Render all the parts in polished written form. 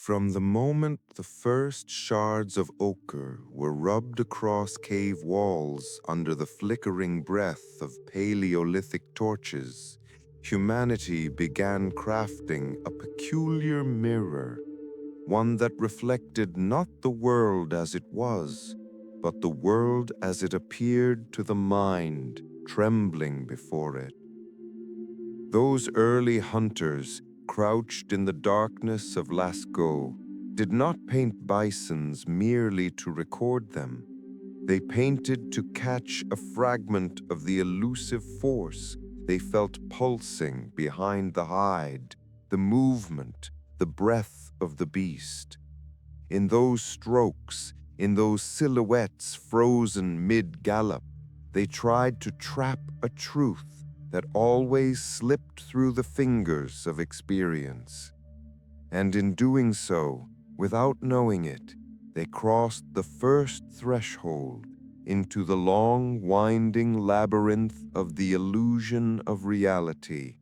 From the moment the first shards of ochre were rubbed across cave walls under the flickering breath of Paleolithic torches, humanity began crafting a peculiar mirror, one that reflected not the world as it was, but the world as it appeared to the mind trembling before it. Those early hunters, crouched in the darkness of Lascaux, did not paint bisons merely to record them. They painted to catch a fragment of the elusive force they felt pulsing behind the hide, the movement, the breath of the beast. In those strokes, in those silhouettes frozen mid-gallop, they tried to trap a truth that always slipped through the fingers of experience. And in doing so, without knowing it, they crossed the first threshold into the long, winding labyrinth of the illusion of reality,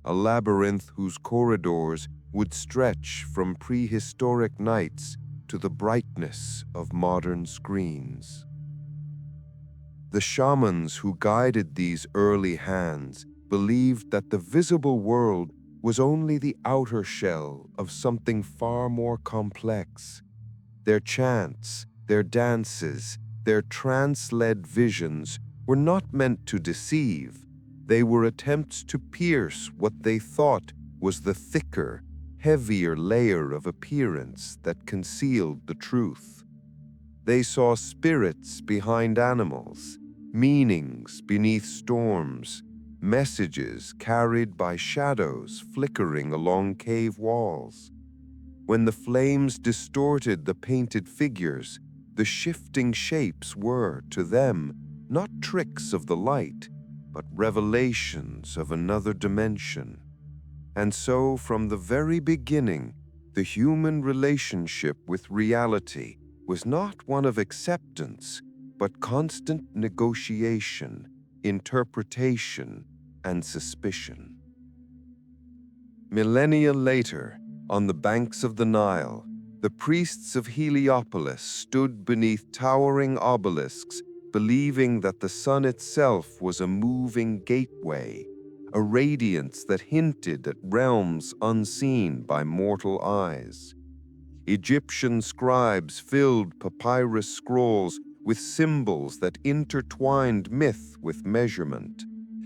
a labyrinth whose corridors would stretch from prehistoric nights to the brightness of modern screens. The shamans who guided these early hands believed that the visible world was only the outer shell of something far more complex. Their chants, their dances, their trance-led visions were not meant to deceive. They were attempts to pierce what they thought was the thicker, heavier layer of appearance that concealed the truth. They saw spirits behind animals, meanings beneath storms, messages carried by shadows flickering along cave walls. When the flames distorted the painted figures, the shifting shapes were, to them, not tricks of the light, but revelations of another dimension. And so, from the very beginning, the human relationship with reality was not one of acceptance, but constant negotiation, interpretation, and suspicion. Millennia later, on the banks of the Nile, the priests of Heliopolis stood beneath towering obelisks, believing that the sun itself was a moving gateway, a radiance that hinted at realms unseen by mortal eyes. Egyptian scribes filled papyrus scrolls with symbols that intertwined myth with measurement,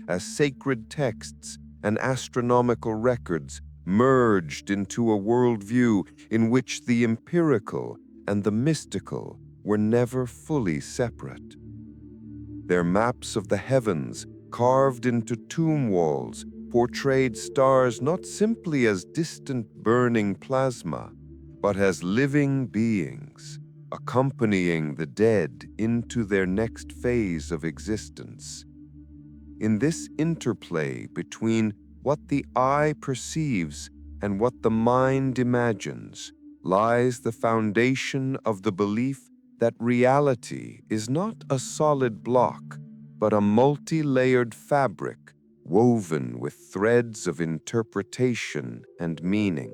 as sacred texts and astronomical records merged into a worldview in which the empirical and the mystical were never fully separate. Their maps of the heavens, carved into tomb walls, portrayed stars not simply as distant burning plasma, but as living beings, accompanying the dead into their next phase of existence. In this interplay between what the eye perceives and what the mind imagines lies the foundation of the belief that reality is not a solid block, but a multi-layered fabric woven with threads of interpretation and meaning.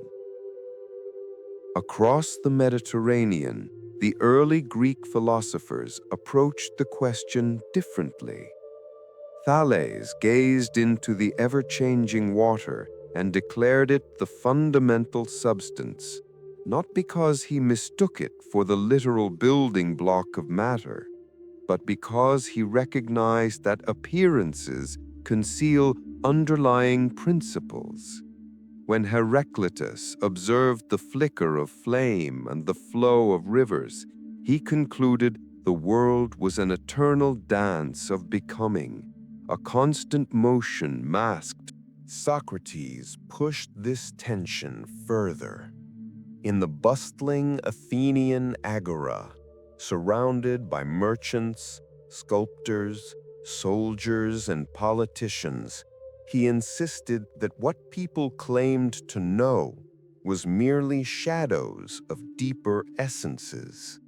Across the Mediterranean, the early Greek philosophers approached the question differently. Thales gazed into the ever-changing water and declared it the fundamental substance, not because he mistook it for the literal building block of matter, but because he recognized that appearances conceal underlying principles. When Heraclitus observed the flicker of flame and the flow of rivers, he concluded the world was an eternal dance of becoming, a constant motion masked. Socrates pushed this tension further. In the bustling Athenian agora, surrounded by merchants, sculptors, soldiers, and politicians, he insisted that what people claimed to know was merely shadows of deeper essences.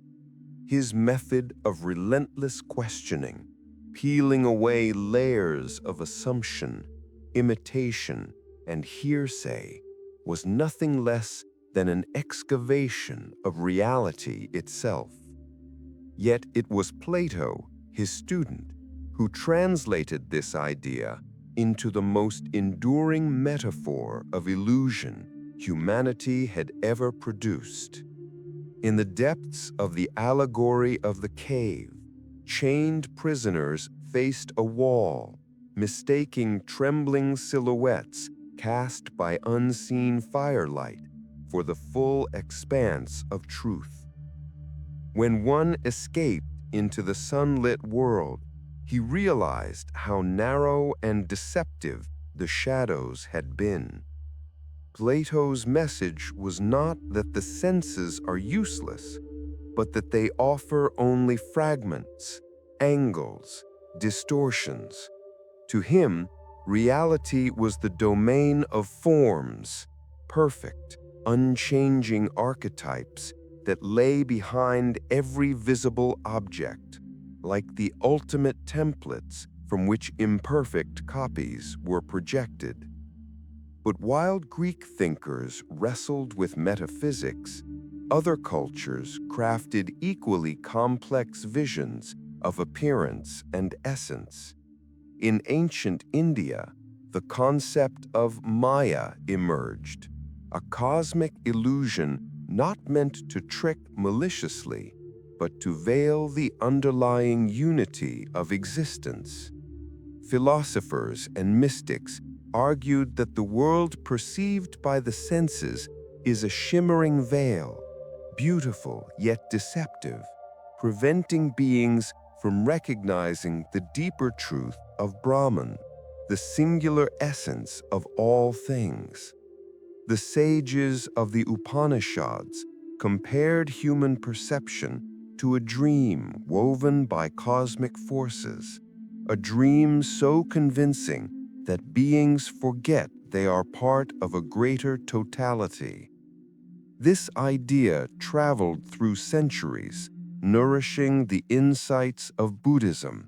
His method of relentless questioning, peeling away layers of assumption, imitation, and hearsay, was nothing less than an excavation of reality itself. Yet it was Plato, his student, who translated this idea into the most enduring metaphor of illusion humanity had ever produced. In the depths of the allegory of the cave, chained prisoners faced a wall, mistaking trembling silhouettes cast by unseen firelight for the full expanse of truth. When one escaped into the sunlit world, he realized how narrow and deceptive the shadows had been. Plato's message was not that the senses are useless, but that they offer only fragments, angles, distortions. To him, reality was the domain of forms, perfect, unchanging archetypes that lay behind every visible object, like the ultimate templates from which imperfect copies were projected. But while Greek thinkers wrestled with metaphysics, other cultures crafted equally complex visions of appearance and essence. In ancient India, the concept of Maya emerged, a cosmic illusion not meant to trick maliciously, but to veil the underlying unity of existence. Philosophers and mystics argued that the world perceived by the senses is a shimmering veil, beautiful yet deceptive, preventing beings from recognizing the deeper truth of Brahman, the singular essence of all things. The sages of the Upanishads compared human perception to a dream woven by cosmic forces, a dream so convincing that beings forget they are part of a greater totality. This idea traveled through centuries, nourishing the insights of Buddhism,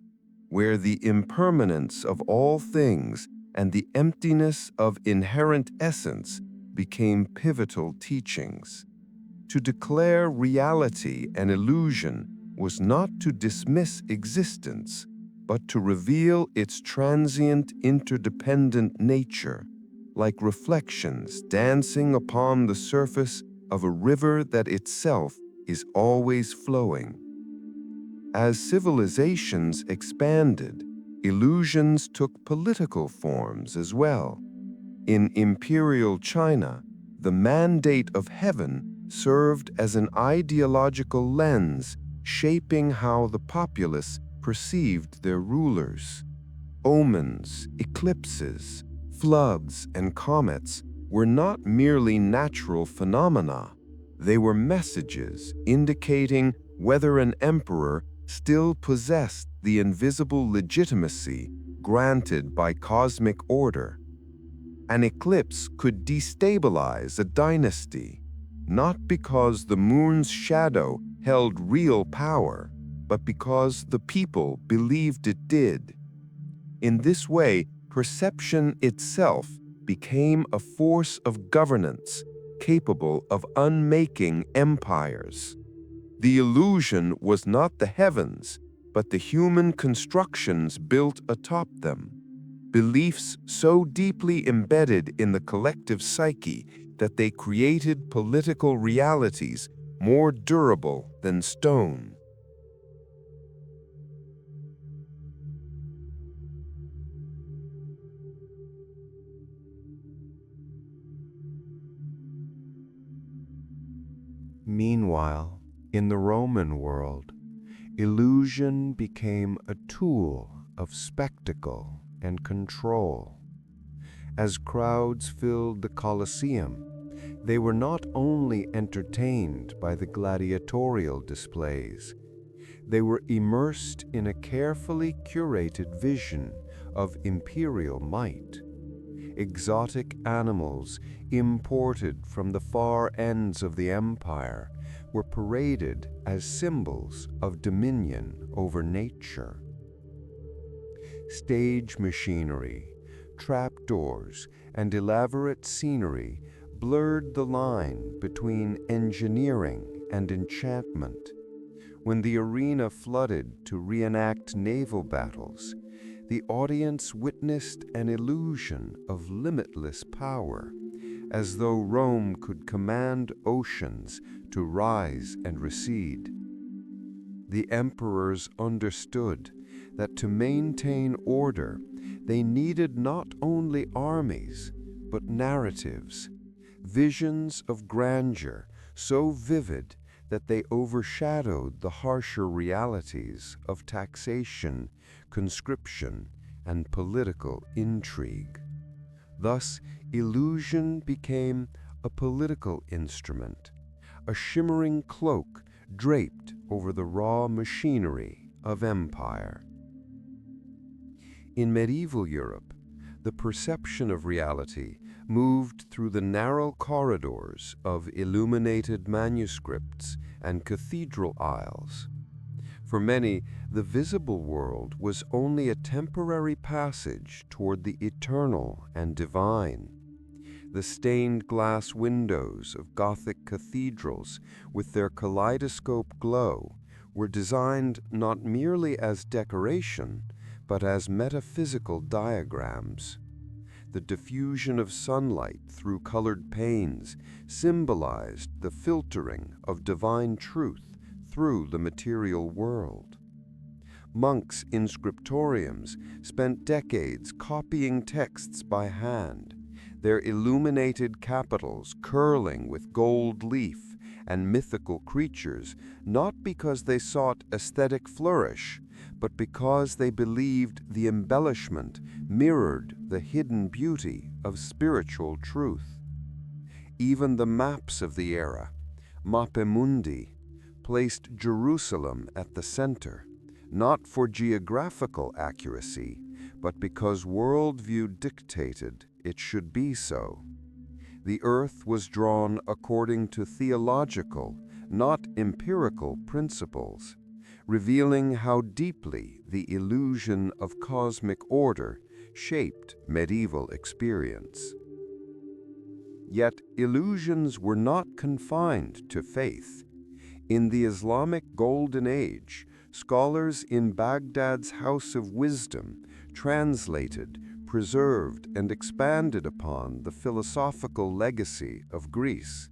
where the impermanence of all things and the emptiness of inherent essence became pivotal teachings. To declare reality an illusion was not to dismiss existence, but to reveal its transient, interdependent nature, like reflections dancing upon the surface of a river that itself is always flowing. As civilizations expanded, illusions took political forms as well. In Imperial China, the mandate of heaven served as an ideological lens shaping how the populace perceived their rulers. Omens, eclipses, floods, and comets were not merely natural phenomena. They were messages indicating whether an emperor still possessed the invisible legitimacy granted by cosmic order. An eclipse could destabilize a dynasty, not because the moon's shadow held real power, but because the people believed it did. In this way, perception itself became a force of governance capable of unmaking empires. The illusion was not the heavens, but the human constructions built atop them, beliefs so deeply embedded in the collective psyche that they created political realities more durable than stone. Meanwhile, in the Roman world, illusion became a tool of spectacle and control. As crowds filled the Colosseum, they were not only entertained by the gladiatorial displays, they were immersed in a carefully curated vision of imperial might. Exotic animals imported from the far ends of the empire were paraded as symbols of dominion over nature. Stage machinery, trapdoors, and elaborate scenery blurred the line between engineering and enchantment. When the arena flooded to reenact naval battles, the audience witnessed an illusion of limitless power, as though Rome could command oceans to rise and recede. The emperors understood that to maintain order, they needed not only armies, but narratives, visions of grandeur so vivid that they overshadowed the harsher realities of taxation, conscription, and political intrigue. Thus, illusion became a political instrument, a shimmering cloak draped over the raw machinery of empire. In medieval Europe, the perception of reality moved through the narrow corridors of illuminated manuscripts and cathedral aisles. For many, the visible world was only a temporary passage toward the eternal and divine. The stained glass windows of Gothic cathedrals, with their kaleidoscope glow, were designed not merely as decoration, but as metaphysical diagrams. The diffusion of sunlight through colored panes symbolized the filtering of divine truth through the material world. Monks in scriptoriums spent decades copying texts by hand, their illuminated capitals curling with gold leaf and mythical creatures, not because they sought aesthetic flourish, but because they believed the embellishment mirrored the hidden beauty of spiritual truth. Even the maps of the era, Mappemundi, placed Jerusalem at the center, not for geographical accuracy, but because worldview dictated it should be so. The earth was drawn according to theological, not empirical principles, revealing how deeply the illusion of cosmic order shaped medieval experience. Yet illusions were not confined to faith. In the Islamic Golden Age, scholars in Baghdad's House of Wisdom translated, preserved, and expanded upon the philosophical legacy of Greece.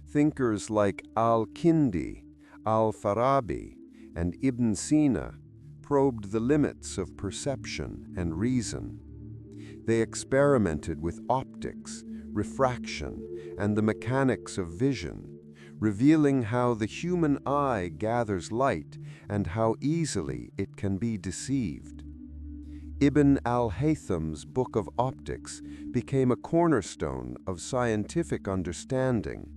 Thinkers like al-Kindi, al-Farabi, and Ibn Sina probed the limits of perception and reason. They experimented with optics, refraction, and the mechanics of vision, revealing how the human eye gathers light and how easily it can be deceived. Ibn al-Haytham's Book of Optics became a cornerstone of scientific understanding,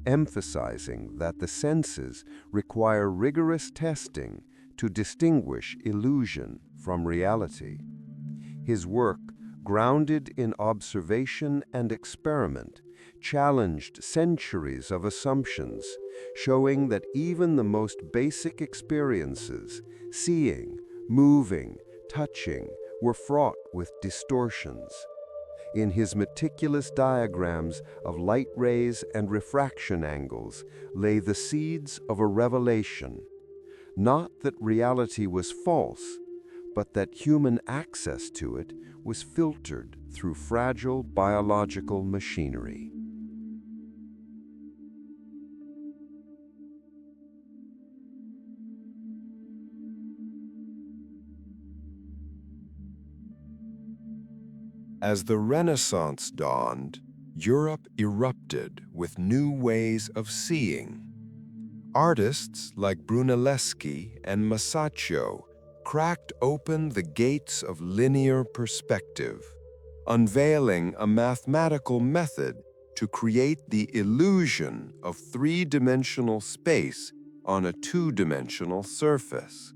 emphasizing that the senses require rigorous testing to distinguish illusion from reality. His work, grounded in observation and experiment, challenged centuries of assumptions, showing that even the most basic experiences, seeing, moving, touching, were fraught with distortions. In his meticulous diagrams of light rays and refraction angles lay the seeds of a revelation, not that reality was false, but that human access to it was filtered through fragile biological machinery. As the Renaissance dawned, Europe erupted with new ways of seeing. Artists like Brunelleschi and Masaccio cracked open the gates of linear perspective, unveiling a mathematical method to create the illusion of three-dimensional space on a two-dimensional surface.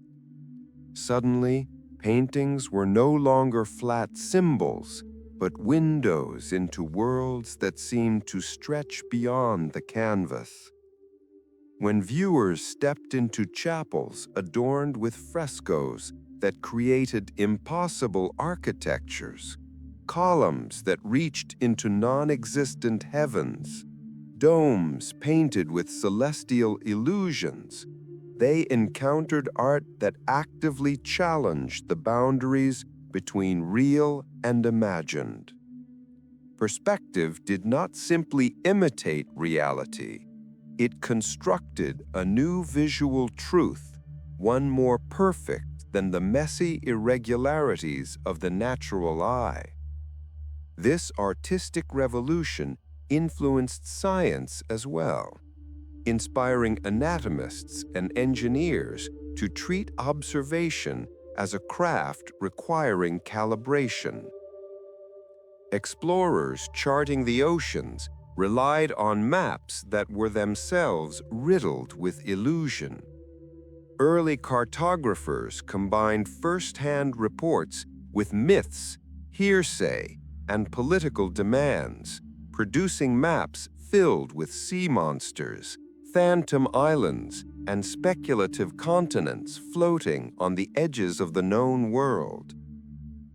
Suddenly, paintings were no longer flat symbols, but windows into worlds that seemed to stretch beyond the canvas. When viewers stepped into chapels adorned with frescoes that created impossible architectures, columns that reached into non-existent heavens, domes painted with celestial illusions. They encountered art that actively challenged the boundaries between real and imagined. Perspective did not simply imitate reality, it constructed a new visual truth, one more perfect than the messy irregularities of the natural eye. This artistic revolution influenced science as well, inspiring anatomists and engineers to treat observation as a craft requiring calibration. Explorers charting the oceans relied on maps that were themselves riddled with illusion. Early cartographers combined first-hand reports with myths, hearsay, and political demands, producing maps filled with sea monsters, phantom islands, and speculative continents floating on the edges of the known world.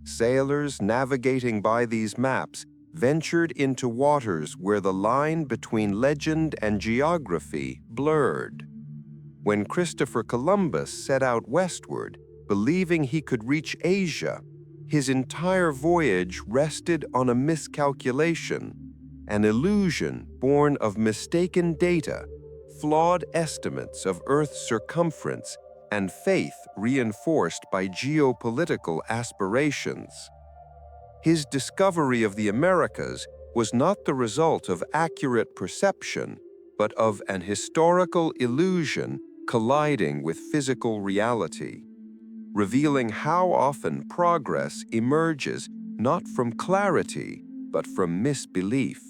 Sailors navigating by these maps ventured into waters where the line between legend and geography blurred. When Christopher Columbus set out westward, believing he could reach Asia, his entire voyage rested on a miscalculation, an illusion born of mistaken data, flawed estimates of Earth's circumference, and faith reinforced by geopolitical aspirations. His discovery of the Americas was not the result of accurate perception, but of an historical illusion colliding with physical reality, revealing how often progress emerges not from clarity, but from misbelief.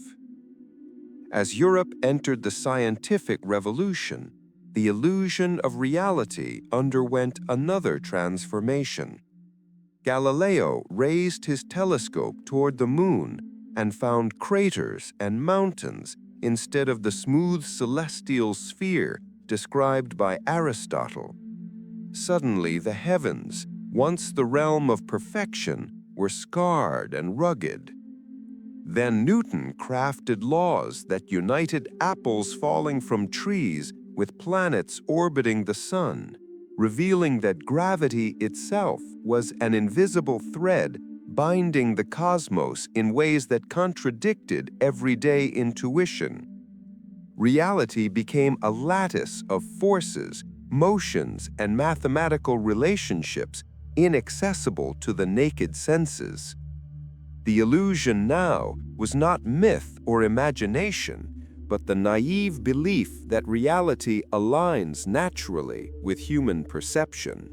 As Europe entered the scientific revolution, the illusion of reality underwent another transformation. Galileo raised his telescope toward the moon and found craters and mountains instead of the smooth celestial sphere described by Aristotle. Suddenly, the heavens, once the realm of perfection, were scarred and rugged. Then Newton crafted laws that united apples falling from trees with planets orbiting the sun, revealing that gravity itself was an invisible thread binding the cosmos in ways that contradicted everyday intuition. Reality became a lattice of forces, motions, and mathematical relationships inaccessible to the naked senses. The illusion now was not myth or imagination, but the naive belief that reality aligns naturally with human perception.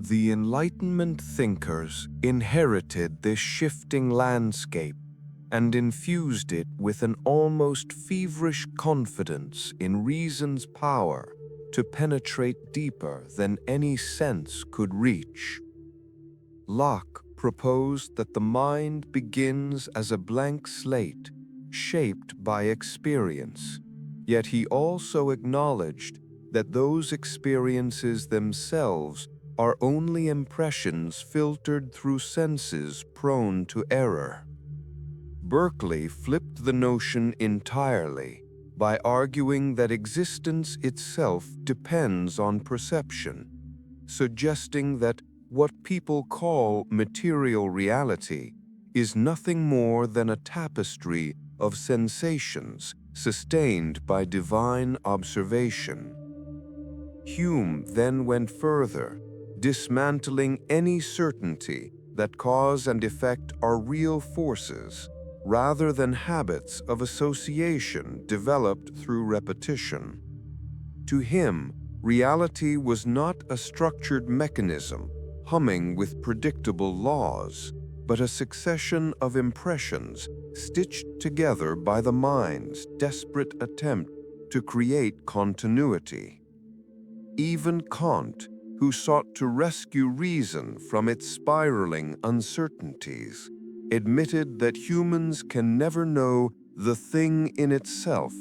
The Enlightenment thinkers inherited this shifting landscape and infused it with an almost feverish confidence in reason's power to penetrate deeper than any sense could reach. Locke proposed that the mind begins as a blank slate, shaped by experience, yet he also acknowledged that those experiences themselves are only impressions filtered through senses prone to error. Berkeley flipped the notion entirely by arguing that existence itself depends on perception, suggesting that what people call material reality is nothing more than a tapestry of sensations sustained by divine observation. Hume then went further, dismantling any certainty that cause and effect are real forces, rather than habits of association developed through repetition. To him, reality was not a structured mechanism humming with predictable laws, but a succession of impressions stitched together by the mind's desperate attempt to create continuity. Even Kant, who sought to rescue reason from its spiraling uncertainties, admitted that humans can never know the thing in itself,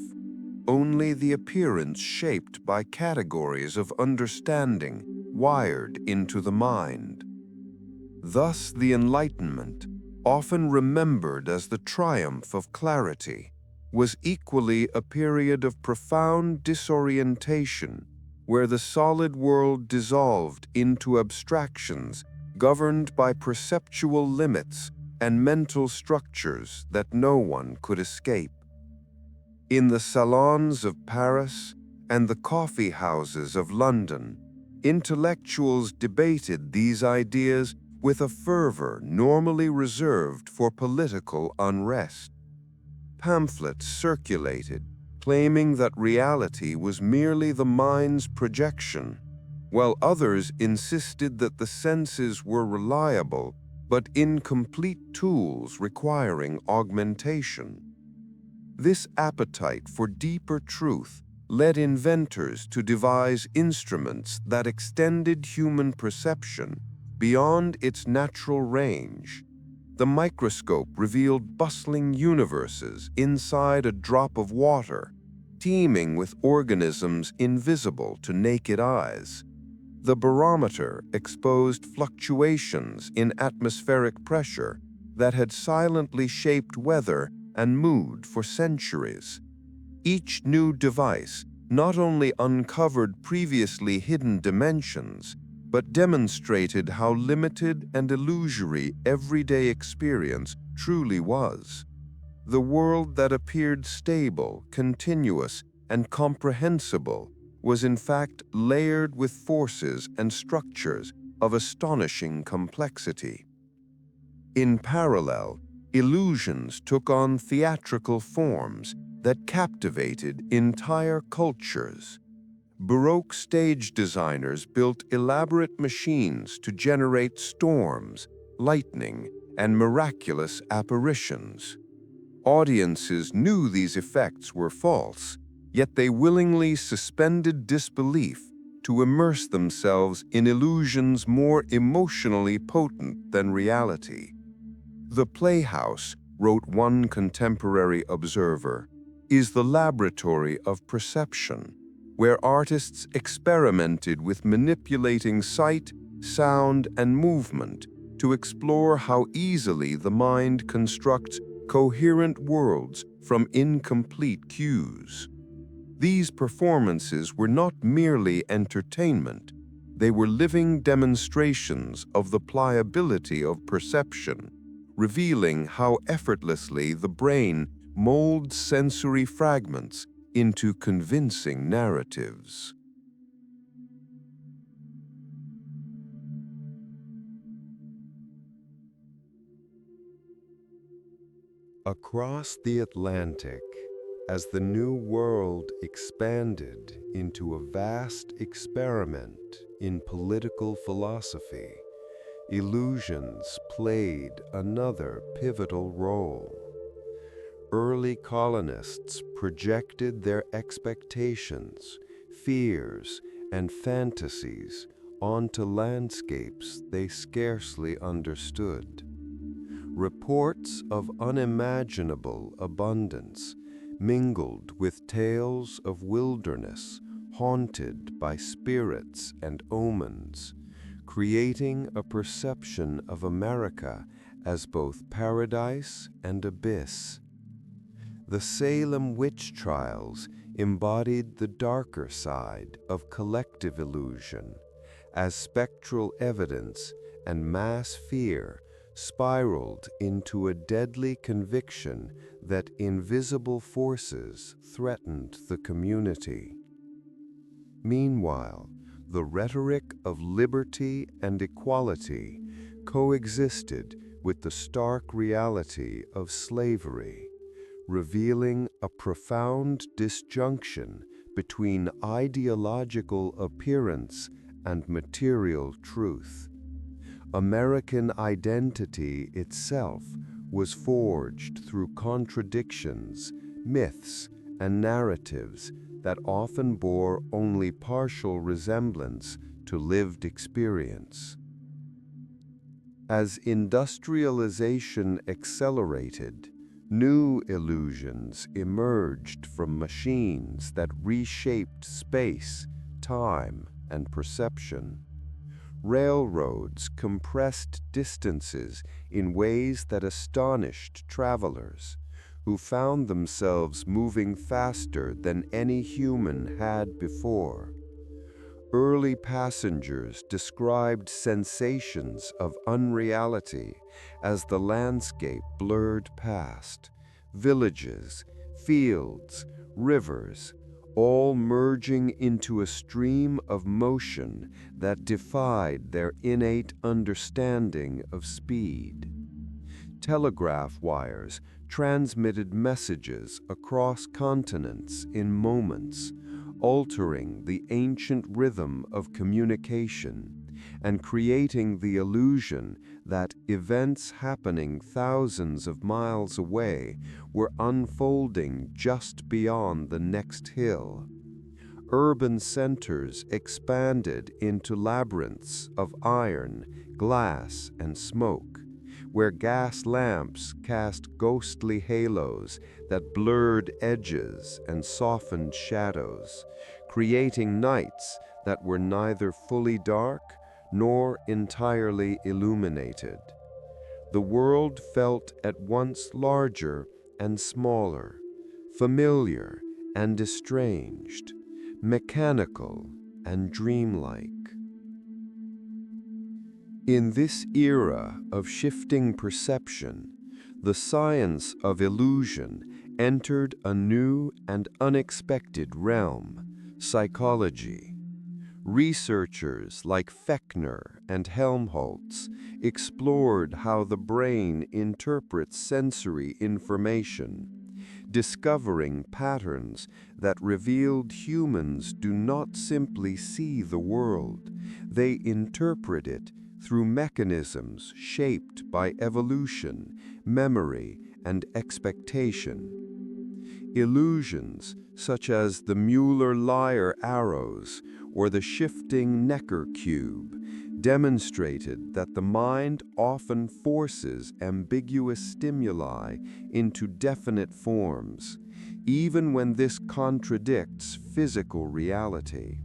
only the appearance shaped by categories of understanding wired into the mind. Thus, the Enlightenment, often remembered as the triumph of clarity, was equally a period of profound disorientation, where the solid world dissolved into abstractions governed by perceptual limits and mental structures that no one could escape. In the salons of Paris and the coffee houses of London, intellectuals debated these ideas with a fervor normally reserved for political unrest. Pamphlets circulated claiming that reality was merely the mind's projection, while others insisted that the senses were reliable but incomplete tools requiring augmentation. This appetite for deeper truth led inventors to devise instruments that extended human perception beyond its natural range. The microscope revealed bustling universes inside a drop of water, teeming with organisms invisible to naked eyes. The barometer exposed fluctuations in atmospheric pressure that had silently shaped weather and mood for centuries. Each new device not only uncovered previously hidden dimensions, but demonstrated how limited and illusory everyday experience truly was. The world that appeared stable, continuous, and comprehensible was in fact layered with forces and structures of astonishing complexity. In parallel, illusions took on theatrical forms that captivated entire cultures. Baroque stage designers built elaborate machines to generate storms, lightning, and miraculous apparitions. Audiences knew these effects were false, yet they willingly suspended disbelief to immerse themselves in illusions more emotionally potent than reality. The playhouse, wrote one contemporary observer, is the laboratory of perception, where artists experimented with manipulating sight, sound, and movement to explore how easily the mind constructs coherent worlds from incomplete cues. These performances were not merely entertainment, they were living demonstrations of the pliability of perception, revealing how effortlessly the brain molds sensory fragments into convincing narratives. Across the Atlantic, as the New World expanded into a vast experiment in political philosophy, illusions played another pivotal role. Early colonists projected their expectations, fears, and fantasies onto landscapes they scarcely understood. Reports of unimaginable abundance mingled with tales of wilderness haunted by spirits and omens, creating a perception of America as both paradise and abyss. The Salem witch trials embodied the darker side of collective illusion, as spectral evidence and mass fear spiraled into a deadly conviction that invisible forces threatened the community. Meanwhile, the rhetoric of liberty and equality coexisted with the stark reality of slavery, revealing a profound disjunction between ideological appearance and material truth. American identity itself was forged through contradictions, myths, and narratives that often bore only partial resemblance to lived experience. As industrialization accelerated, new illusions emerged from machines that reshaped space, time, and perception. Railroads compressed distances in ways that astonished travelers, who found themselves moving faster than any human had before. Early passengers described sensations of unreality as the landscape blurred past. Villages, fields, rivers, all merging into a stream of motion that defied their innate understanding of speed. Telegraph wires transmitted messages across continents in moments, altering the ancient rhythm of communication and creating the illusion that events happening thousands of miles away were unfolding just beyond the next hill. Urban centers expanded into labyrinths of iron, glass, and smoke, where gas lamps cast ghostly halos that blurred edges and softened shadows, creating nights that were neither fully dark nor entirely illuminated. The world felt at once larger and smaller, familiar and estranged, mechanical and dreamlike. In this era of shifting perception, the science of illusion entered a new and unexpected realm: psychology. Researchers like Fechner and Helmholtz explored how the brain interprets sensory information, discovering patterns that revealed humans do not simply see the world, they interpret it through mechanisms shaped by evolution, memory, and expectation. Illusions, such as the Mueller-Lyer arrows or the shifting Necker cube, demonstrated that the mind often forces ambiguous stimuli into definite forms, even when this contradicts physical reality.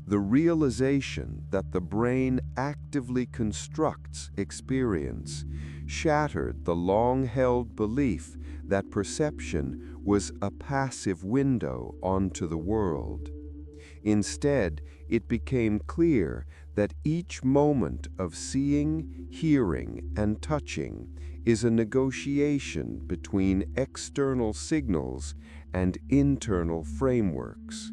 The realization that the brain actively constructs experience shattered the long-held belief that perception was a passive window onto the world. Instead, it became clear that each moment of seeing, hearing, and touching is a negotiation between external signals and internal frameworks.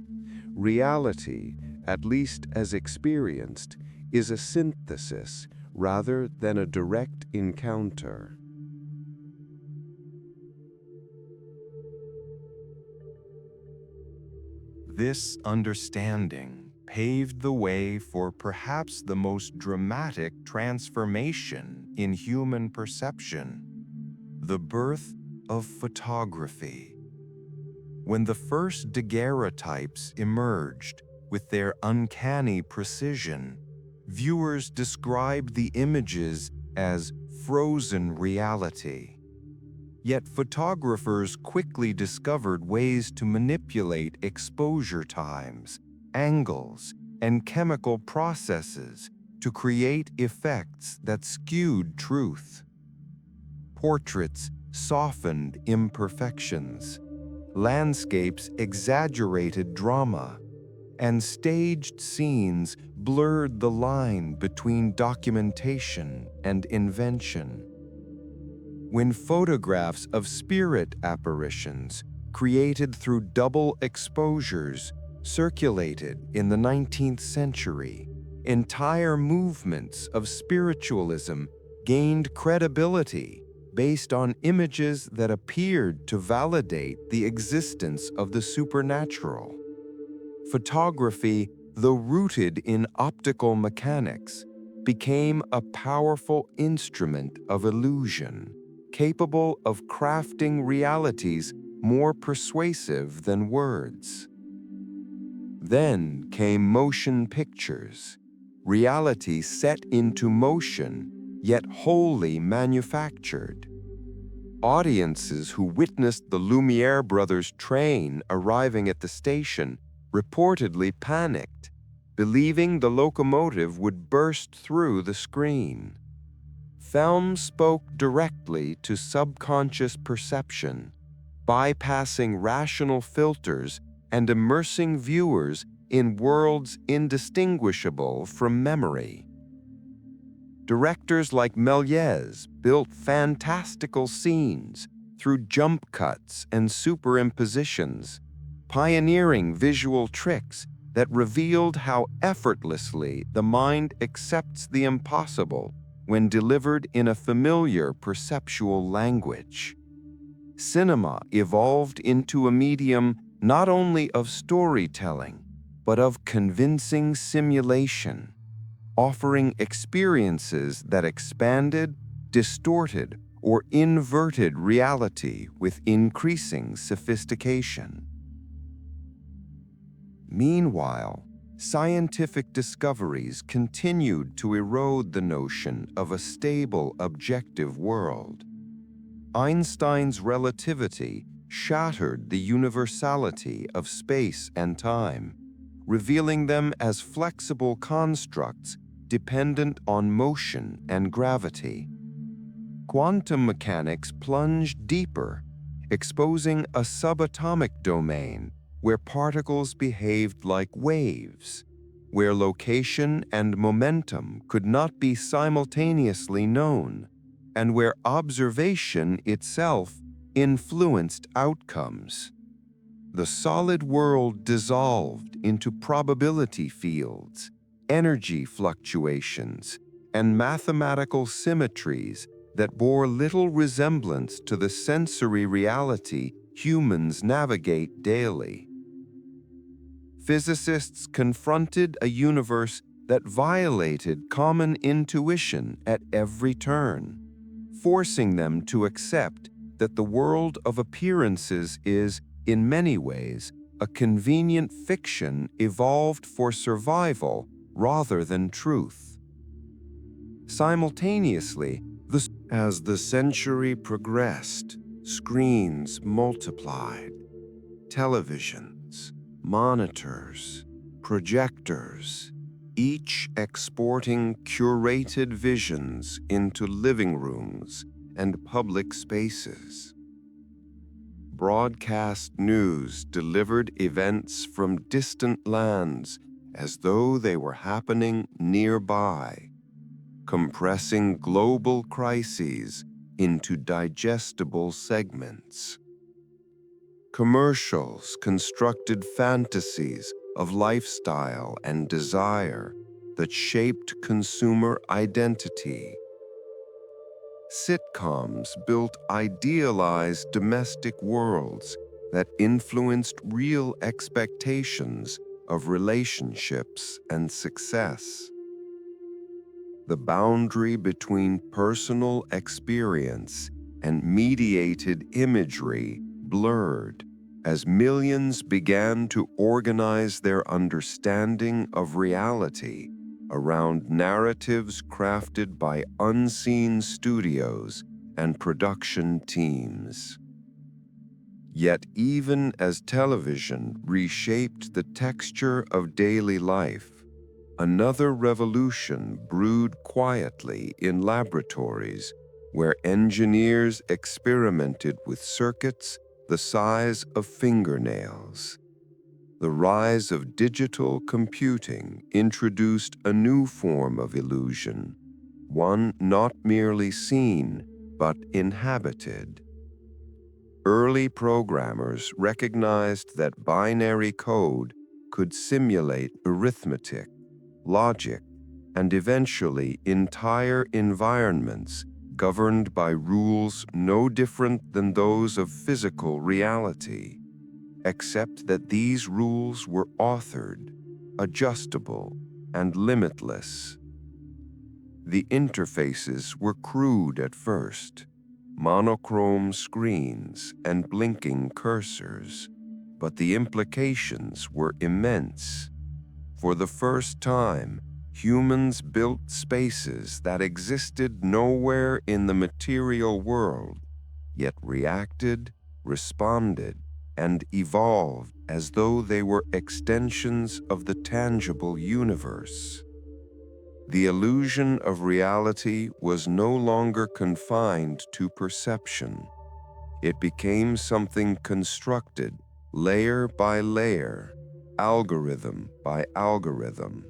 Reality, at least as experienced, is a synthesis rather than a direct encounter. This understanding paved the way for perhaps the most dramatic transformation in human perception: the birth of photography. When the first daguerreotypes emerged with their uncanny precision, viewers described the images as frozen reality. Yet photographers quickly discovered ways to manipulate exposure times, angles, and chemical processes to create effects that skewed truth. Portraits softened imperfections, landscapes exaggerated drama, and staged scenes blurred the line between documentation and invention. When photographs of spirit apparitions, created through double exposures, circulated in the 19th century, entire movements of spiritualism gained credibility based on images that appeared to validate the existence of the supernatural. Photography, though rooted in optical mechanics, became a powerful instrument of illusion, capable of crafting realities more persuasive than words. Then came motion pictures, reality set into motion, yet wholly manufactured. Audiences who witnessed the Lumiere brothers' train arriving at the station reportedly panicked, believing the locomotive would burst through the screen. Film spoke directly to subconscious perception, bypassing rational filters and immersing viewers in worlds indistinguishable from memory. Directors like Méliès built fantastical scenes through jump cuts and superimpositions, pioneering visual tricks that revealed how effortlessly the mind accepts the impossible when delivered in a familiar perceptual language. Cinema evolved into a medium not only of storytelling, but of convincing simulation, offering experiences that expanded, distorted, or inverted reality with increasing sophistication. Meanwhile, scientific discoveries continued to erode the notion of a stable, objective world. Einstein's relativity shattered the universality of space and time, revealing them as flexible constructs dependent on motion and gravity. Quantum mechanics plunged deeper, exposing a subatomic domain where particles behaved like waves, where location and momentum could not be simultaneously known, and where observation itself influenced outcomes. The solid world dissolved into probability fields, energy fluctuations, and mathematical symmetries that bore little resemblance to the sensory reality humans navigate daily. Physicists confronted a universe that violated common intuition at every turn, forcing them to accept that the world of appearances is, in many ways, a convenient fiction evolved for survival rather than truth. Simultaneously, as the century progressed, screens multiplied. Televisions, monitors, projectors, each exporting curated visions into living rooms and public spaces. Broadcast news delivered events from distant lands as though they were happening nearby, compressing global crises into digestible segments. Commercials constructed fantasies of lifestyle and desire that shaped consumer identity. Sitcoms built idealized domestic worlds that influenced real expectations of relationships and success. The boundary between personal experience and mediated imagery blurred as millions began to organize their understanding of reality around narratives crafted by unseen studios and production teams. Yet even as television reshaped the texture of daily life, another revolution brewed quietly in laboratories where engineers experimented with circuits the size of fingernails. The rise of digital computing introduced a new form of illusion, one not merely seen, but inhabited. Early programmers recognized that binary code could simulate arithmetic, logic, and eventually entire environments governed by rules no different than those of physical reality, except that these rules were authored, adjustable, and limitless. The interfaces were crude at first, monochrome screens and blinking cursors, but the implications were immense. For the first time, humans built spaces that existed nowhere in the material world, yet reacted, responded, and evolved as though they were extensions of the tangible universe. The illusion of reality was no longer confined to perception. It became something constructed, layer by layer, algorithm by algorithm.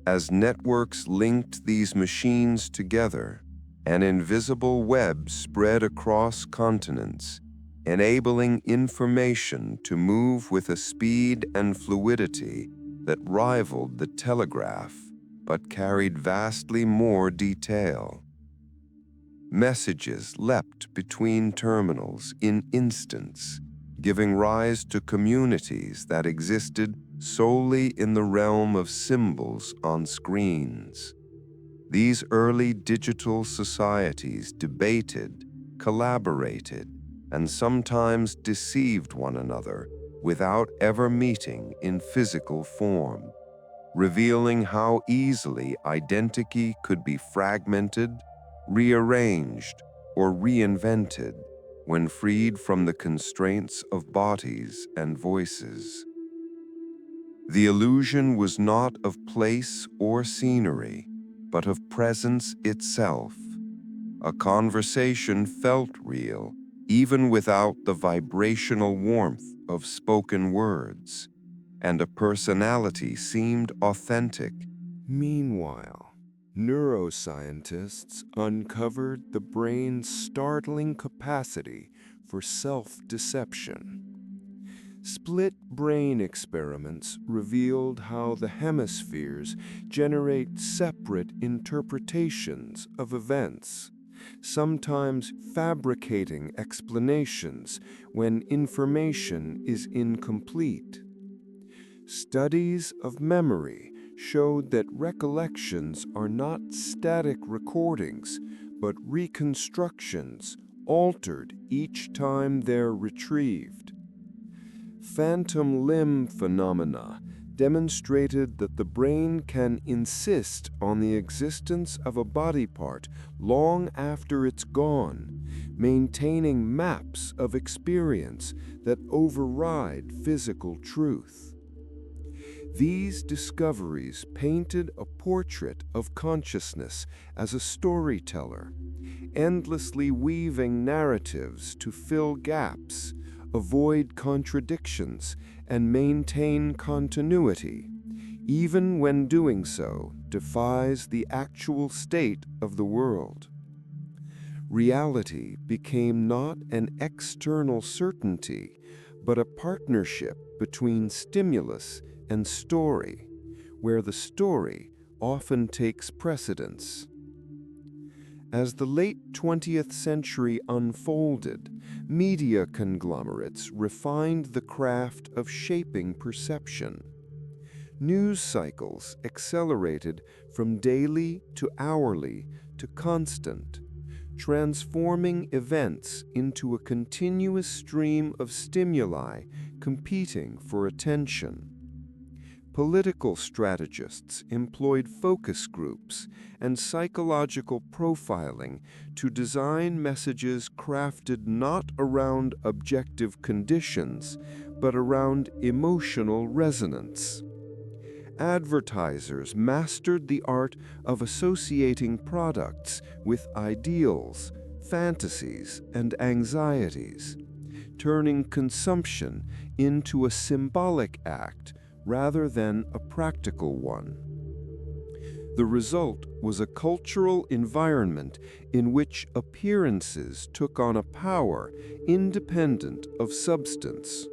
As networks linked these machines together, an invisible web spread across continents, enabling information to move with a speed and fluidity that rivaled the telegraph, but carried vastly more detail. Messages leapt between terminals in instants, giving rise to communities that existed solely in the realm of symbols on screens. These early digital societies debated, collaborated, and sometimes deceived one another without ever meeting in physical form, revealing how easily identity could be fragmented, rearranged, or reinvented when freed from the constraints of bodies and voices. The illusion was not of place or scenery, but of presence itself. A conversation felt real, even without the vibrational warmth of spoken words, and a personality seemed authentic. Meanwhile, neuroscientists uncovered the brain's startling capacity for self-deception. Split brain experiments revealed how the hemispheres generate separate interpretations of events, sometimes fabricating explanations when information is incomplete. Studies of memory showed that recollections are not static recordings, but reconstructions altered each time they're retrieved. Phantom limb phenomena demonstrated that the brain can insist on the existence of a body part long after it's gone, maintaining maps of experience that override physical truth. These discoveries painted a portrait of consciousness as a storyteller, endlessly weaving narratives to fill gaps, avoid contradictions, and maintain continuity, even when doing so defies the actual state of the world. Reality became not an external certainty, but a partnership between stimulus and story, where the story often takes precedence. As the late 20th century unfolded, media conglomerates refined the craft of shaping perception. News cycles accelerated from daily to hourly to constant, transforming events into a continuous stream of stimuli competing for attention. Political strategists employed focus groups and psychological profiling to design messages crafted not around objective conditions, but around emotional resonance. Advertisers mastered the art of associating products with ideals, fantasies, and anxieties, turning consumption into a symbolic act rather than a practical one. The result was a cultural environment in which appearances took on a power independent of substance.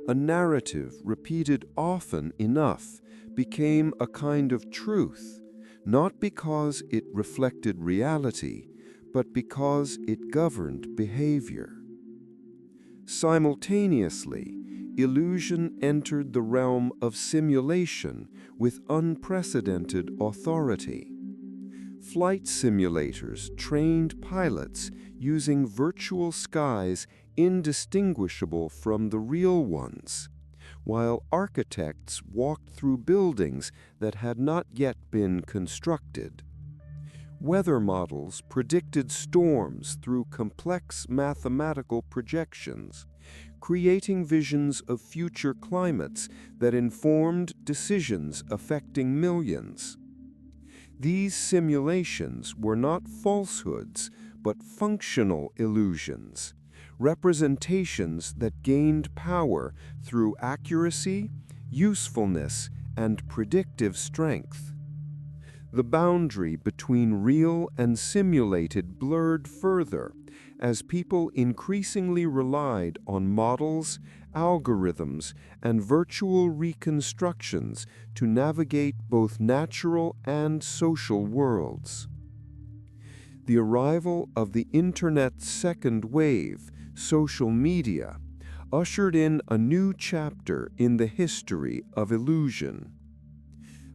A narrative repeated often enough became a kind of truth, not because it reflected reality, but because it governed behavior. Simultaneously, illusion entered the realm of simulation with unprecedented authority. Flight simulators trained pilots using virtual skies indistinguishable from the real ones, while architects walked through buildings that had not yet been constructed. Weather models predicted storms through complex mathematical projections, creating visions of future climates that informed decisions affecting millions. These simulations were not falsehoods, but functional illusions, representations that gained power through accuracy, usefulness, and predictive strength. The boundary between real and simulated blurred further as people increasingly relied on models, algorithms, and virtual reconstructions to navigate both natural and social worlds. The arrival of the Internet's second wave, social media, ushered in a new chapter in the history of illusion.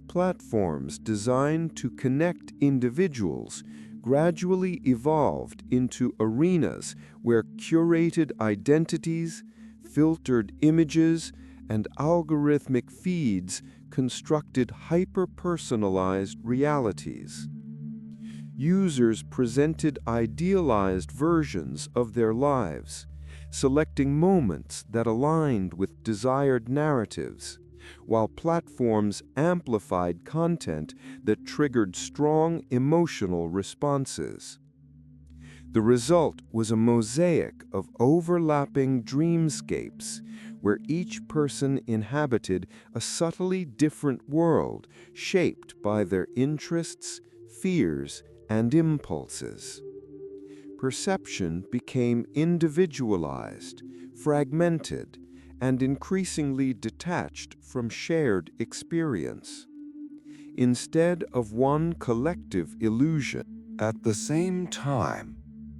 Platforms designed to connect individuals gradually evolved into arenas where curated identities, filtered images, and algorithmic feeds constructed hyper-personalized realities. Users presented idealized versions of their lives, selecting moments that aligned with desired narratives, while platforms amplified content that triggered strong emotional responses. The result was a mosaic of overlapping dreamscapes, where each person inhabited a subtly different world shaped by their interests, fears, and impulses. Perception became individualized, fragmented, and increasingly detached from shared experience. Instead of one collective illusion. At the same time,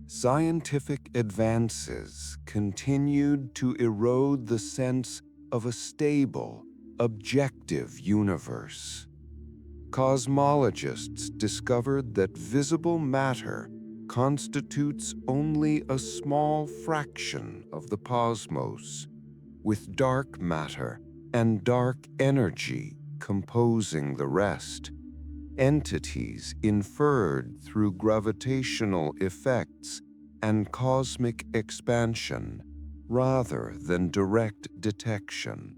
scientific advances continued to erode the sense of a stable, objective universe. Cosmologists discovered that visible matter constitutes only a small fraction of the cosmos, with dark matter and dark energy composing the rest, entities inferred through gravitational effects and cosmic expansion rather than direct detection.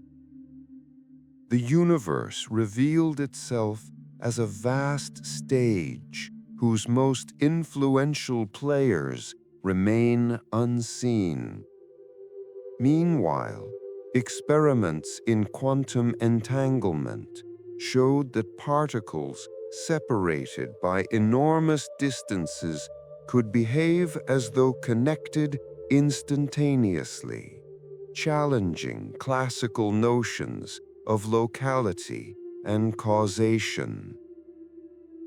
The universe revealed itself as a vast stage whose most influential players remain unseen. Meanwhile, experiments in quantum entanglement showed that particles separated by enormous distances could behave as though connected instantaneously, challenging classical notions of locality and causation.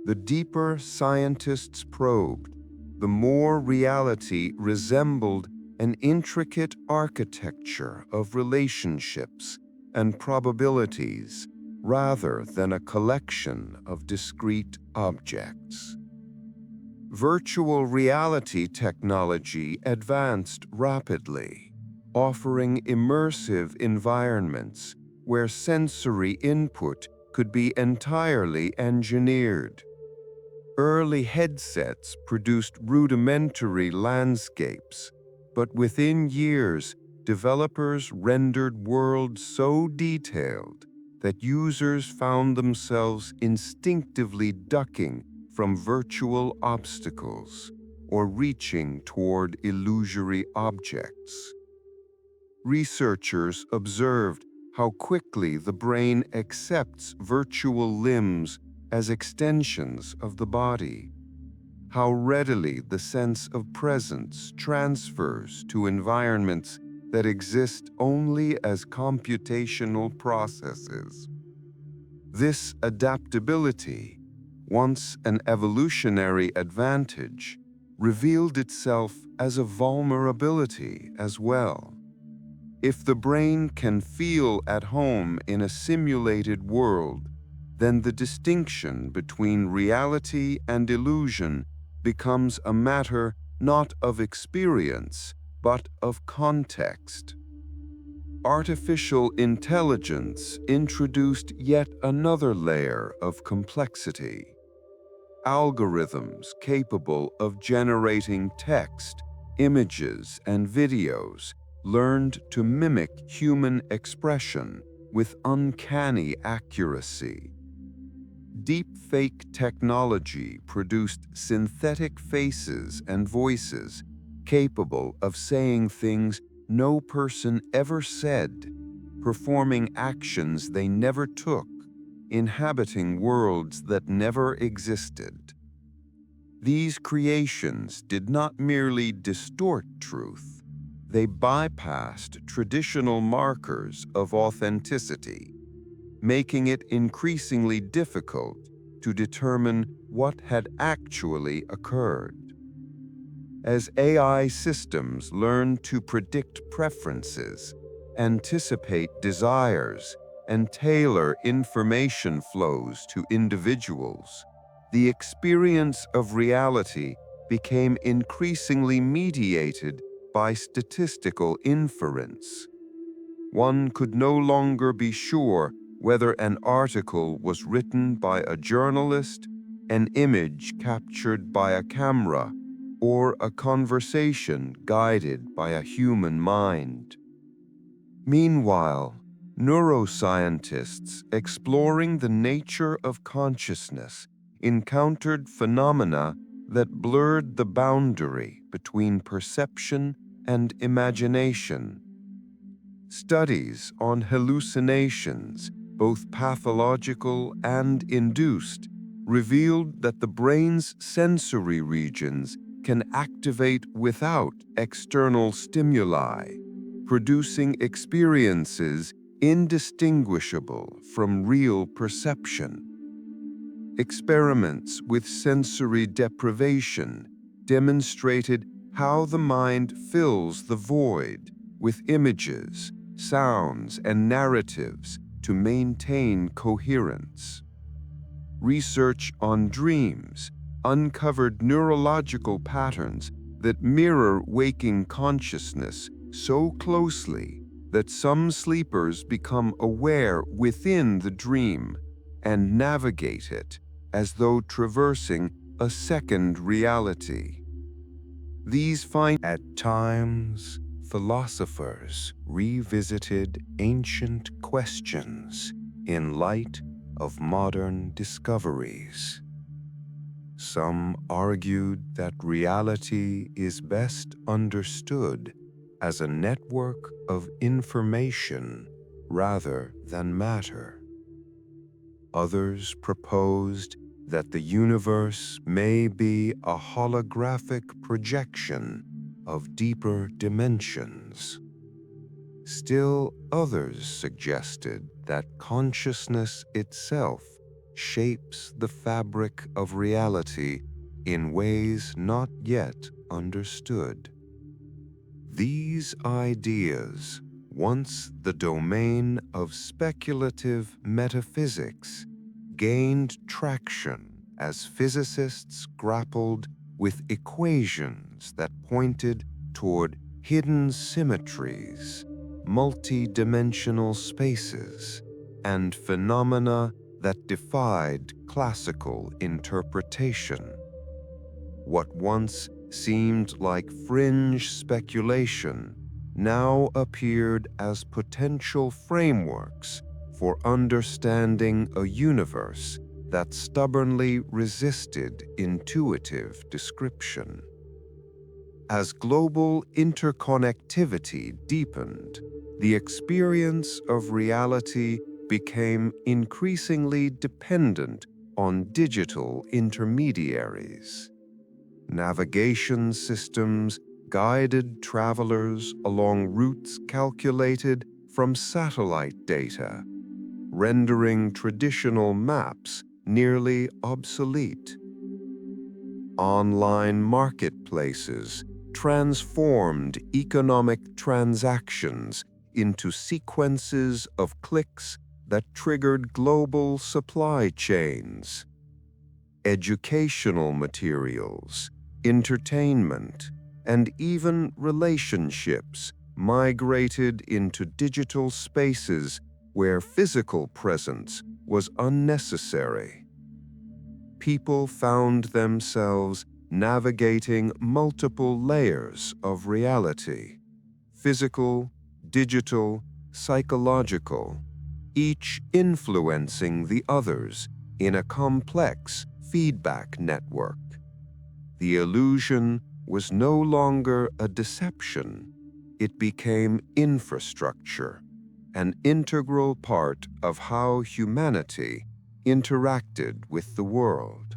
The deeper scientists probed, the more reality resembled an intricate architecture of relationships and probabilities rather than a collection of discrete objects. Virtual reality technology advanced rapidly, offering immersive environments where sensory input could be entirely engineered. Early headsets produced rudimentary landscapes, but within years, developers rendered worlds so detailed that users found themselves instinctively ducking from virtual obstacles or reaching toward illusory objects. Researchers observed how quickly the brain accepts virtual limbs as extensions of the body, how readily the sense of presence transfers to environments that exist only as computational processes. This adaptability, once an evolutionary advantage, revealed itself as a vulnerability as well. If the brain can feel at home in a simulated world, then the distinction between reality and illusion becomes a matter not of experience, but of context. Artificial intelligence introduced yet another layer of complexity. Algorithms capable of generating text, images, and videos learned to mimic human expression with uncanny accuracy. Deepfake technology produced synthetic faces and voices capable of saying things no person ever said, performing actions they never took, inhabiting worlds that never existed. These creations did not merely distort truth, they bypassed traditional markers of authenticity, making it increasingly difficult to determine what had actually occurred. As AI systems learn to predict preferences, anticipate desires, and tailor information flows to individuals, the experience of reality became increasingly mediated by statistical inference. One could no longer be sure whether an article was written by a journalist, an image captured by a camera, or a conversation guided by a human mind. Meanwhile, neuroscientists exploring the nature of consciousness encountered phenomena that blurred the boundary between perception and imagination. Studies on hallucinations, both pathological and induced, revealed that the brain's sensory regions can activate without external stimuli, producing experiences indistinguishable from real perception. Experiments with sensory deprivation demonstrated how the mind fills the void with images, sounds, and narratives to maintain coherence. Research on dreams uncovered neurological patterns that mirror waking consciousness so closely that some sleepers become aware within the dream and navigate it as though traversing a second reality. These findings At times, philosophers revisited ancient questions in light of modern discoveries. Some argued that reality is best understood as a network of information rather than matter. Others proposed that the universe may be a holographic projection of deeper dimensions. Still others suggested that consciousness itself shapes the fabric of reality in ways not yet understood. These ideas, once the domain of speculative metaphysics, gained traction as physicists grappled with equations that pointed toward hidden symmetries, multi-dimensional spaces, and phenomena that defied classical interpretation. What once seemed like fringe speculation now appeared as potential frameworks for understanding a universe that stubbornly resisted intuitive description. As global interconnectivity deepened, the experience of reality became increasingly dependent on digital intermediaries. Navigation systems guided travelers along routes calculated from satellite data, rendering traditional maps nearly obsolete. Online marketplaces transformed economic transactions into sequences of clicks that triggered global supply chains. Educational materials, entertainment, and even relationships migrated into digital spaces where physical presence was unnecessary. People found themselves navigating multiple layers of reality: physical, digital, psychological, each influencing the others in a complex feedback network. The illusion was no longer a deception. It became infrastructure, an integral part of how humanity interacted with the world.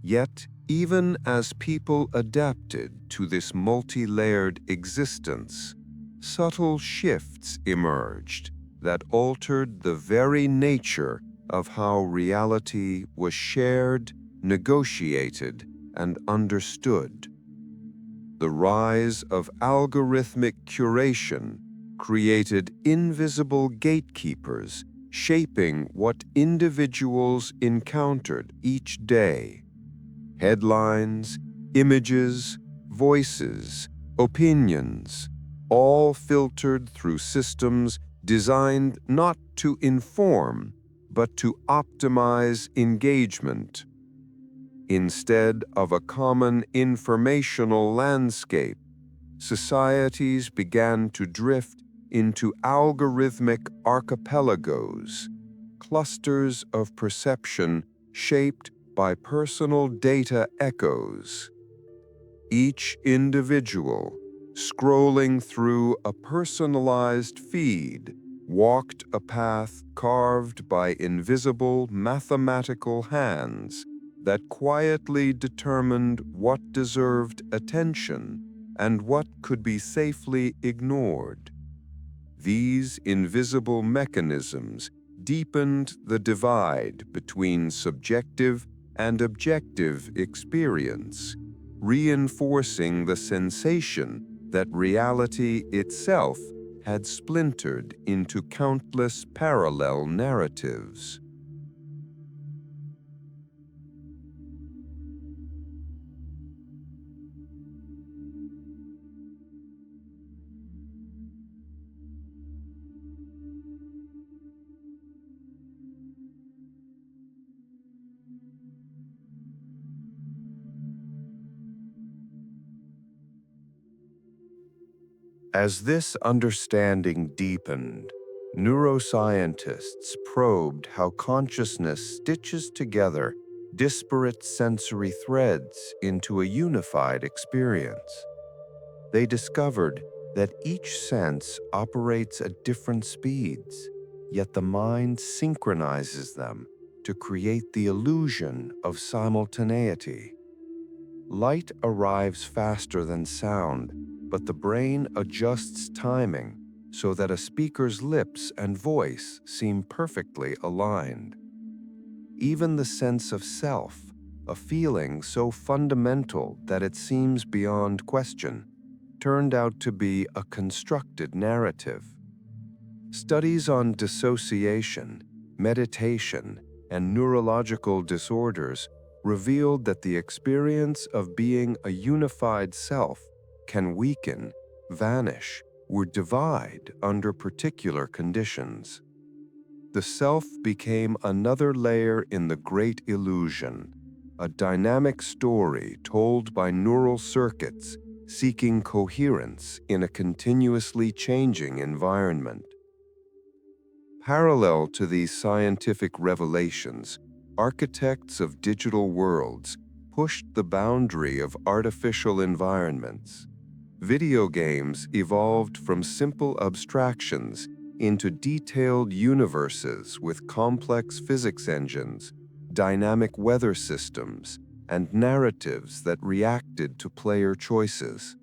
Yet, even as people adapted to this multi-layered existence, subtle shifts emerged that altered the very nature of how reality was shared, negotiated, and understood. The rise of algorithmic curation created invisible gatekeepers shaping what individuals encountered each day. Headlines, images, voices, opinions, all filtered through systems designed not to inform, but to optimize engagement. Instead of a common informational landscape, societies began to drift into algorithmic archipelagos, clusters of perception shaped by personal data echoes. Each individual, scrolling through a personalized feed, walked a path carved by invisible mathematical hands that quietly determined what deserved attention and what could be safely ignored. These invisible mechanisms deepened the divide between subjective and objective experience, reinforcing the sensation that reality itself had splintered into countless parallel narratives. As this understanding deepened, neuroscientists probed how consciousness stitches together disparate sensory threads into a unified experience. They discovered that each sense operates at different speeds, yet the mind synchronizes them to create the illusion of simultaneity. Light arrives faster than sound, but the brain adjusts timing so that a speaker's lips and voice seem perfectly aligned. Even the sense of self, a feeling so fundamental that it seems beyond question, turned out to be a constructed narrative. Studies on dissociation, meditation, and neurological disorders revealed that the experience of being a unified self can weaken, vanish, or divide under particular conditions. The self became another layer in the great illusion, a dynamic story told by neural circuits seeking coherence in a continuously changing environment. Parallel to these scientific revelations, architects of digital worlds pushed the boundary of artificial environments. Video games evolved from simple abstractions into detailed universes with complex physics engines, dynamic weather systems, and narratives that reacted to player choices.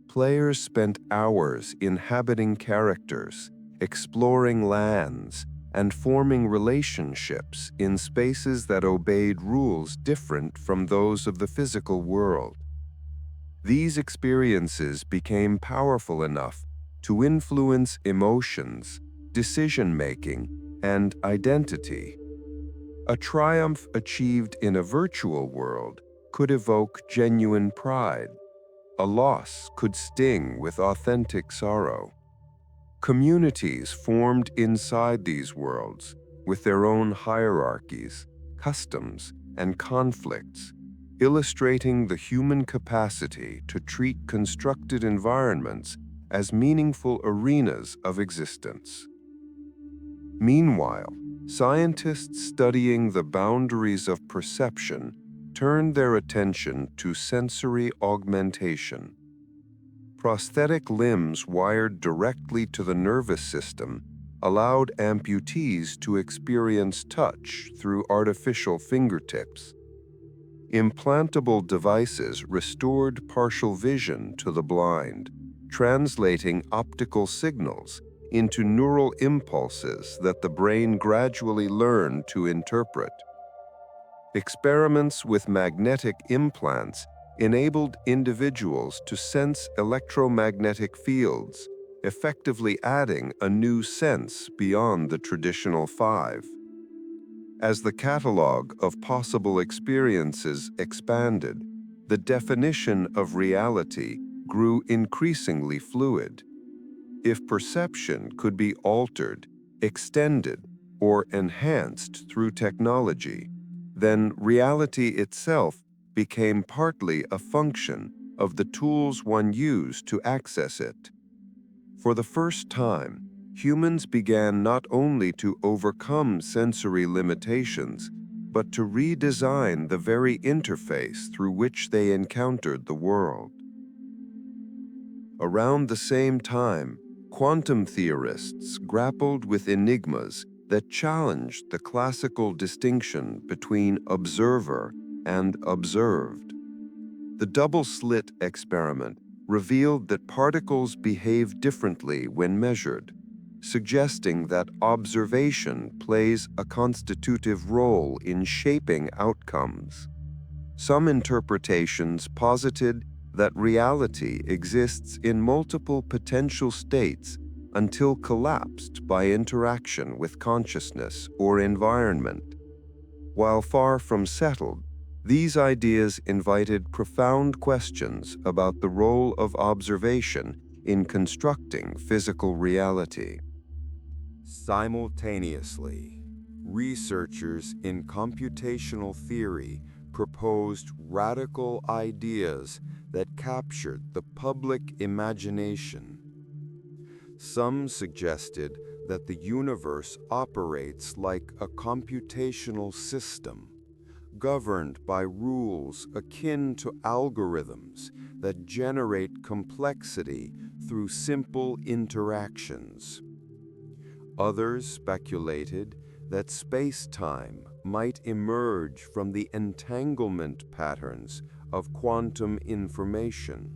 Players spent hours inhabiting characters, exploring lands, and forming relationships in spaces that obeyed rules different from those of the physical world. These experiences became powerful enough to influence emotions, decision-making, and identity. A triumph achieved in a virtual world could evoke genuine pride. a loss could sting with authentic sorrow. Communities formed inside these worlds, with their own hierarchies, customs, and conflicts, illustrating the human capacity to treat constructed environments as meaningful arenas of existence. Meanwhile, scientists studying the boundaries of perception turned their attention to sensory augmentation. Prosthetic limbs wired directly to the nervous system allowed amputees to experience touch through artificial fingertips. Implantable devices restored partial vision to the blind, translating optical signals into neural impulses that the brain gradually learned to interpret. Experiments with magnetic implants enabled individuals to sense electromagnetic fields, effectively adding a new sense beyond the traditional five. As the catalog of possible experiences expanded, the definition of reality grew increasingly fluid. If perception could be altered, extended, or enhanced through technology, then reality itself became partly a function of the tools one used to access it. For the first time, humans began not only to overcome sensory limitations, but to redesign the very interface through which they encountered the world. Around the same time, quantum theorists grappled with enigmas that challenged the classical distinction between observer and observed. The double-slit experiment revealed that particles behave differently when measured, suggesting that observation plays a constitutive role in shaping outcomes. Some interpretations posited that reality exists in multiple potential states until collapsed by interaction with consciousness or environment. While far from settled, these ideas invited profound questions about the role of observation in constructing physical reality. Simultaneously, researchers in computational theory proposed radical ideas that captured the public imagination. Some suggested that the universe operates like a computational system, governed by rules akin to algorithms that generate complexity through simple interactions. Others speculated that space-time might emerge from the entanglement patterns of quantum information,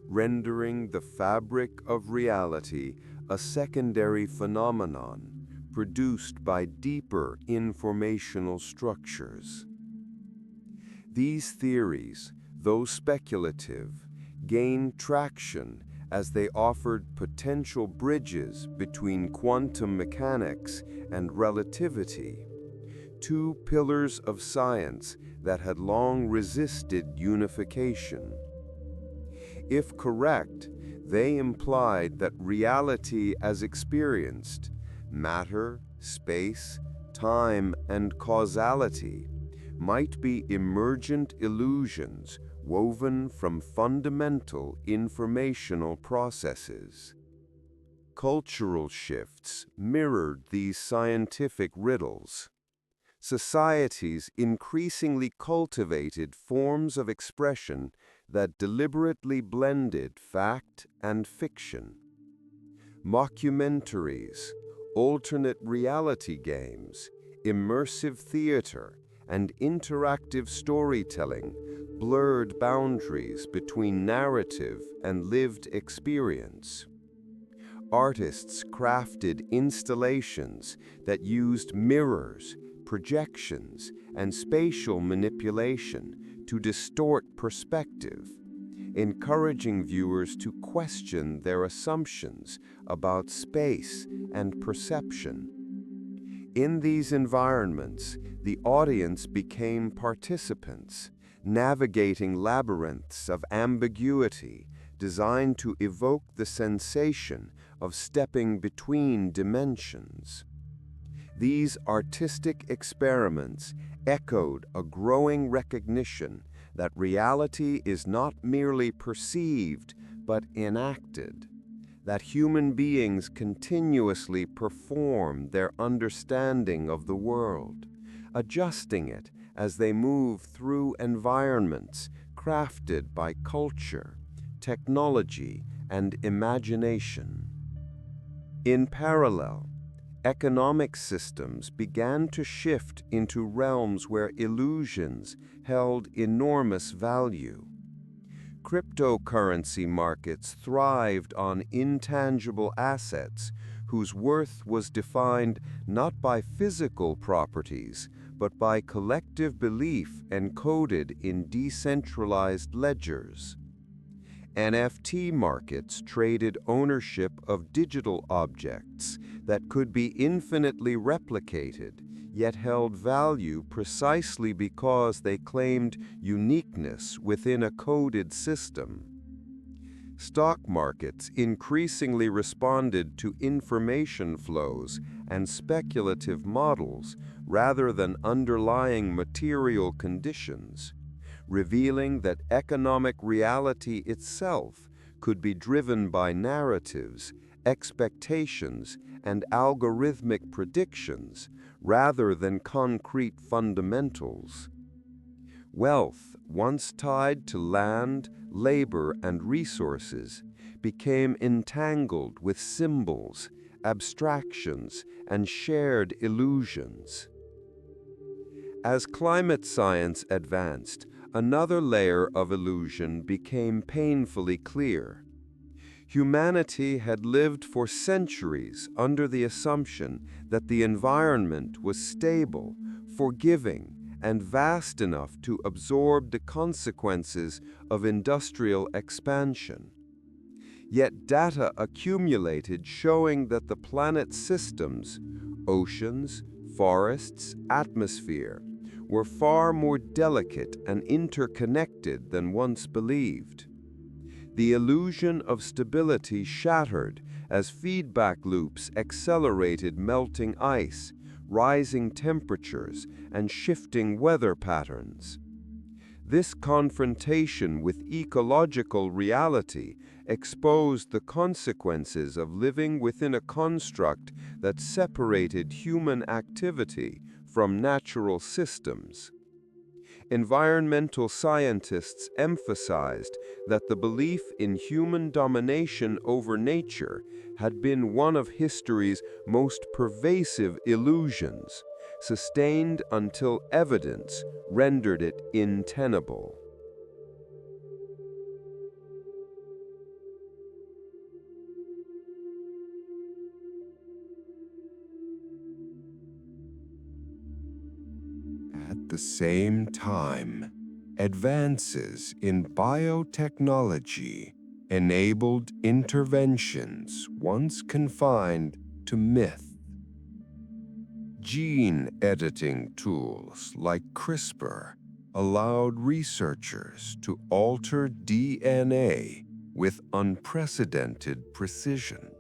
rendering the fabric of reality a secondary phenomenon produced by deeper informational structures. These theories, though speculative, gained traction as they offered potential bridges between quantum mechanics and relativity, two pillars of science that had long resisted unification. If correct, they implied that reality as experienced, matter, space, time, and causality, might be emergent illusions woven from fundamental informational processes. Cultural shifts mirrored these scientific riddles. Societies increasingly cultivated forms of expression that deliberately blended fact and fiction. Mockumentaries, alternate reality games, immersive theater, and interactive storytelling blurred boundaries between narrative and lived experience. Artists crafted installations that used mirrors, projections, and spatial manipulation to distort perspective, encouraging viewers to question their assumptions about space and perception. In these environments, the audience became participants, navigating labyrinths of ambiguity designed to evoke the sensation of stepping between dimensions. These artistic experiments echoed a growing recognition that reality is not merely perceived but enacted, that human beings continuously perform their understanding of the world, adjusting it as they move through environments crafted by culture, technology, and imagination. In parallel, economic systems began to shift into realms where illusions held enormous value. Cryptocurrency markets thrived on intangible assets whose worth was defined not by physical properties, but by collective belief encoded in decentralized ledgers. NFT markets traded ownership of digital objects that could be infinitely replicated, yet held value precisely because they claimed uniqueness within a coded system. Stock markets increasingly responded to information flows and speculative models rather than underlying material conditions, revealing that economic reality itself could be driven by narratives, expectations, and algorithmic predictions rather than concrete fundamentals. Wealth, once tied to land, labor, and resources, became entangled with symbols, abstractions, and shared illusions. As climate science advanced, another layer of illusion became painfully clear. Humanity had lived for centuries under the assumption that the environment was stable, forgiving, and vast enough to absorb the consequences of industrial expansion. Yet data accumulated showing that the planet's systems, oceans, forests, atmosphere, were far more delicate and interconnected than once believed. The illusion of stability shattered as feedback loops accelerated melting ice, rising temperatures, and shifting weather patterns. This confrontation with ecological reality exposed the consequences of living within a construct that separated human activity from natural systems. Environmental scientists emphasized that the belief in human domination over nature had been one of history's most pervasive illusions, sustained until evidence rendered it untenable. At the same time, advances in biotechnology enabled interventions once confined to myth. Gene editing tools like CRISPR allowed researchers to alter DNA with unprecedented precision.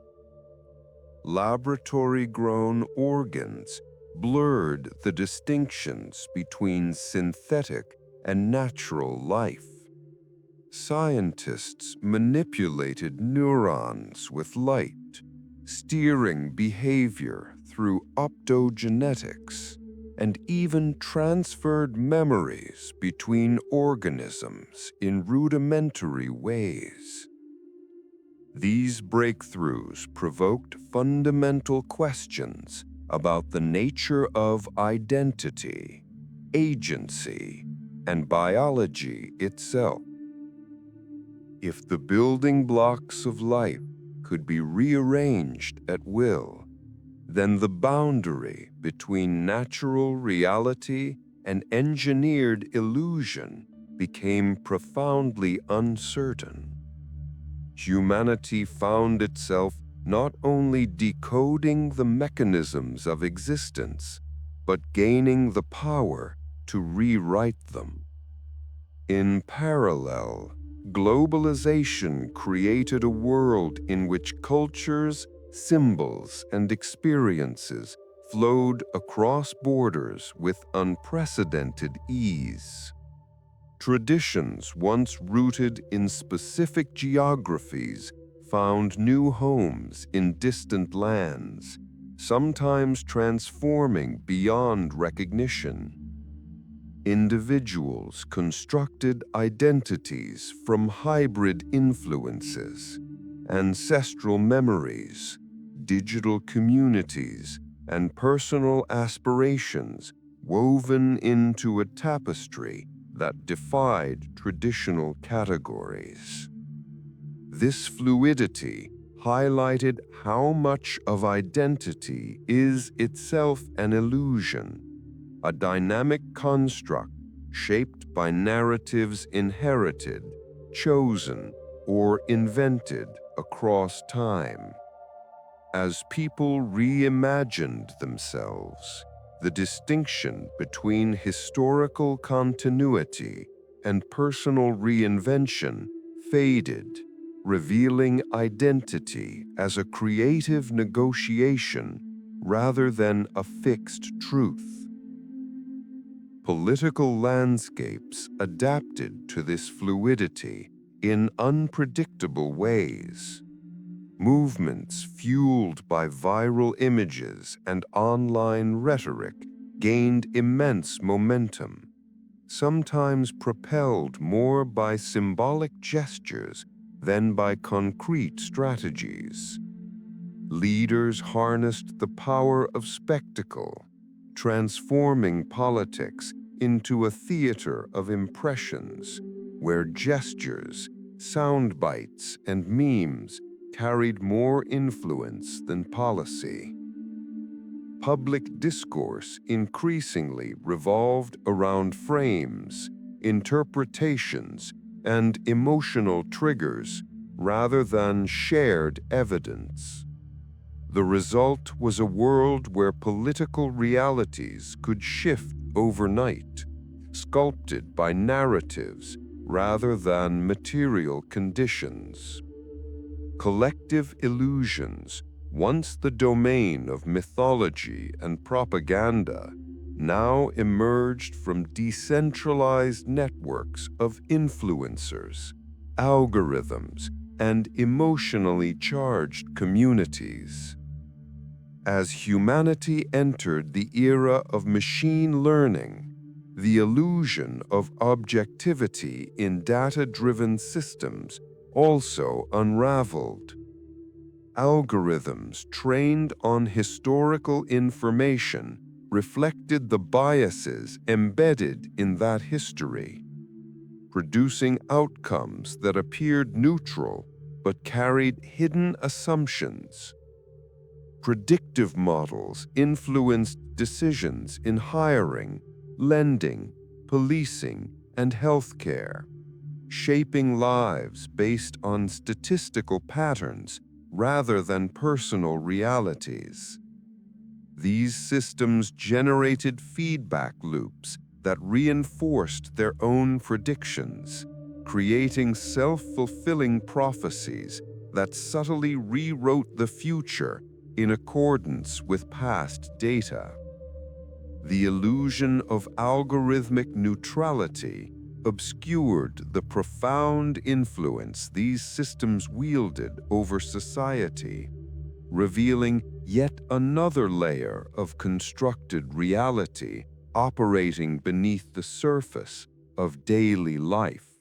Laboratory-grown organs blurred the distinctions between synthetic and natural life. Scientists manipulated neurons with light, steering behavior through optogenetics, and even transferred memories between organisms in rudimentary ways. These breakthroughs provoked fundamental questions about the nature of identity, agency, and biology itself. If the building blocks of life could be rearranged at will, then the boundary between natural reality and engineered illusion became profoundly uncertain. Humanity found itself not only decoding the mechanisms of existence, but gaining the power to rewrite them. In parallel, globalization created a world in which cultures, symbols, and experiences flowed across borders with unprecedented ease. Traditions once rooted in specific geographies found new homes in distant lands, sometimes transforming beyond recognition. Individuals constructed identities from hybrid influences, ancestral memories, digital communities, and personal aspirations woven into a tapestry that defied traditional categories. This fluidity highlighted how much of identity is itself an illusion, a dynamic construct shaped by narratives inherited, chosen, or invented across time. As people reimagined themselves, the distinction between historical continuity and personal reinvention faded, revealing identity as a creative negotiation rather than a fixed truth. Political landscapes adapted to this fluidity in unpredictable ways. Movements fueled by viral images and online rhetoric gained immense momentum, sometimes propelled more by symbolic gestures than by concrete strategies. Leaders harnessed the power of spectacle, transforming politics into a theater of impressions, where gestures, sound bites, and memes carried more influence than policy. Public discourse increasingly revolved around frames, interpretations, and emotional triggers rather than shared evidence. The result was a world where political realities could shift overnight, sculpted by narratives rather than material conditions. Collective illusions, once the domain of mythology and propaganda, now emerged from decentralized networks of influencers, algorithms, and emotionally charged communities. As humanity entered the era of machine learning, the illusion of objectivity in data-driven systems also unraveled. Algorithms trained on historical information reflected the biases embedded in that history, producing outcomes that appeared neutral but carried hidden assumptions. Predictive models influenced decisions in hiring, lending, policing, and healthcare, shaping lives based on statistical patterns rather than personal realities. These systems generated feedback loops that reinforced their own predictions, creating self-fulfilling prophecies that subtly rewrote the future in accordance with past data. The illusion of algorithmic neutrality obscured the profound influence these systems wielded over society, revealing yet another layer of constructed reality operating beneath the surface of daily life.